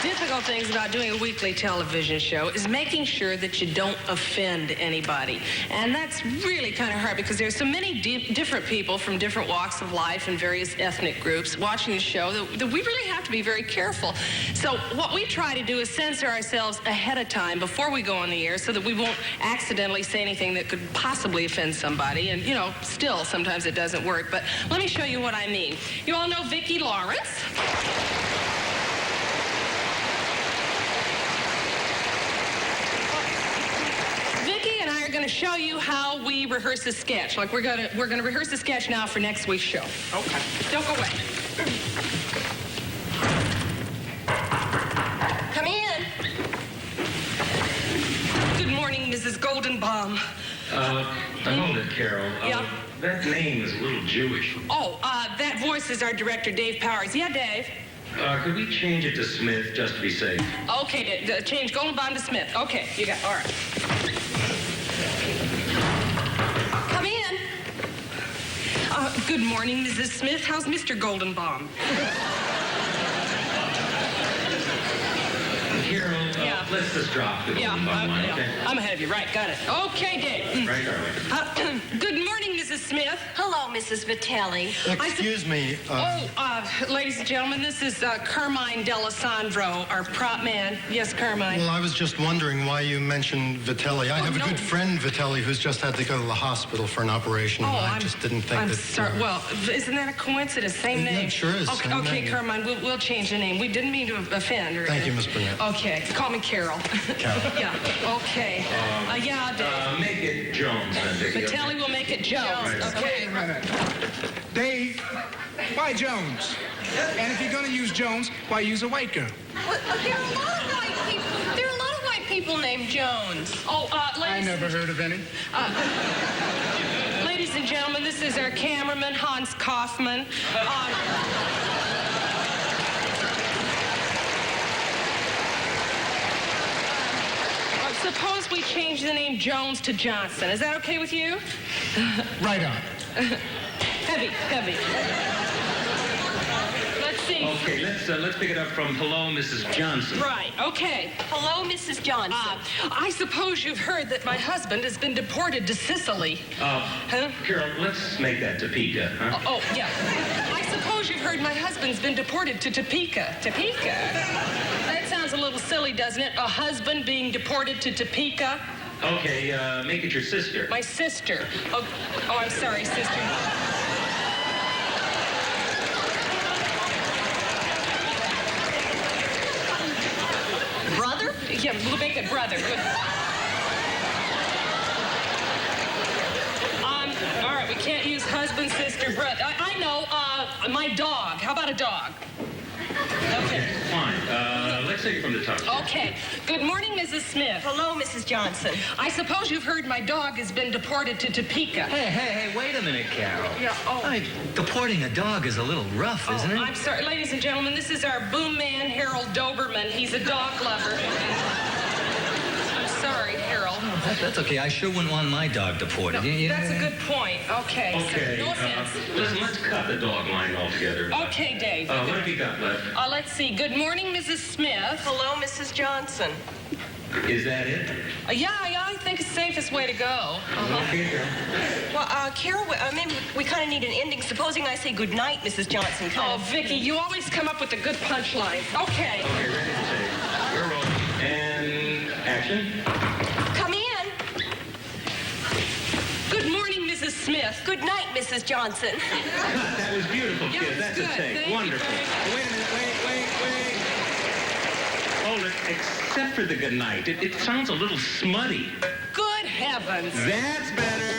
difficult things about doing a weekly television show is making sure that you don't offend anybody. And that's really kind of hard because there's so many different people from different walks of life and various ethnic groups watching the show that we really have to be very careful. So what we try to do is censor ourselves ahead of time before we go on the air so that we won't accidentally say anything that could possibly offend somebody. And, you know, still, sometimes it doesn't work. But let me show you what I mean. You all know Vicki Lawrence. Vicki and I are going to show you how we rehearse a sketch. Like we're going to rehearse a sketch now for next week's show. Okay. Don't go away. Come in. Good morning, Mrs. Goldenbaum. Hold it, Carol. Yeah. That name is a little Jewish. Oh, that voice is our director, Dave Powers. Yeah, Dave. Could we change it to Smith just to be safe? Okay, change Goldenbaum to Smith. Okay, you got all right. Come in. Good morning, Mrs. Smith. How's Mr. Goldenbaum? Carol, let's just drop the Goldenbaum line, okay? I'm ahead of you. Right, got it. Okay, Dave. Right, darling. Good morning, Mrs. Smith. Hello, Mrs. Vitelli. Excuse me. Ladies and gentlemen, this is Carmine D'Alessandro, our prop man. Yes, Carmine. Well, I was just wondering why you mentioned Vitelli. I have a good friend, Vitelli, who's just had to go to the hospital for an operation. I just didn't think I'm that... sorry. Well, isn't that a coincidence? Same name. Yeah, it sure is. Okay, Carmine, we'll change the name. We didn't mean to offend. Thank you, Miss Burnett. Okay, call me Carol. Carol. Yeah, okay. Yeah, Dave. Make it Jones, then, Vicki. Vitelli will make it Jones. Okay. Wait a minute. Dave, why Jones? And if you're going to use Jones, why use a white girl? Well, there are a lot of white people. There are a lot of white people named Jones. Oh, I ladies. never heard of any. Ladies and gentlemen, this is our cameraman, Hans Kaufman. Suppose we change the name Jones to Johnson. Is that okay with you? Right on. Heavy. Let's see. Okay, let's pick it up from hello, Mrs. Johnson. Right, okay. Hello, Mrs. Johnson. I suppose you've heard that my husband has been deported to Sicily. Carol, let's make that Topeka, huh? Oh, yeah. I suppose you've heard my husband's been deported to Topeka. Topeka? That sounds a little silly, doesn't it? A husband being deported to Topeka? Okay, make it your sister. My sister. Oh, I'm sorry, sister. Brother? Yeah, we'll make it brother. Good. All right, we can't use husband, sister, brother. I know, my dog. How about a dog? Okay. Fine. Let's take it from the top. Okay. Good morning, Mrs. Smith. Hello, Mrs. Johnson. I suppose you've heard my dog has been deported to Topeka. Hey, wait a minute, Carol. Yeah, Deporting a dog is a little rough, isn't it? I'm sorry. Ladies and gentlemen, this is our boom man, Harold Doberman. He's a dog lover. I'm sorry, Harold. That's okay. I sure wouldn't want my dog deported. That's a good point. Okay. Okay, So, no offense. let's cut the dog line altogether. Okay, Dave. What have you got left? Let's see. Good morning, Mrs. Smith. Hello, Mrs. Johnson. Is that it? Yeah, I think it's the safest way to go. Okay, Carol. Well, Carol, maybe we kind of need an ending. Supposing I say good night, Mrs. Johnson. Oh, Vicki, you always come up with the good punchline. Okay. Okay, ready to say. You're rolling. And action. Come in. Good morning, Mrs. Smith. Good night, Mrs. Johnson. That was beautiful, Yeah, kid. it's That's good. a take. Thank you, Wonderful. thank Wait a minute. Wait. Hold it. Except for the good night. It sounds a little smutty. Good heavens. That's better.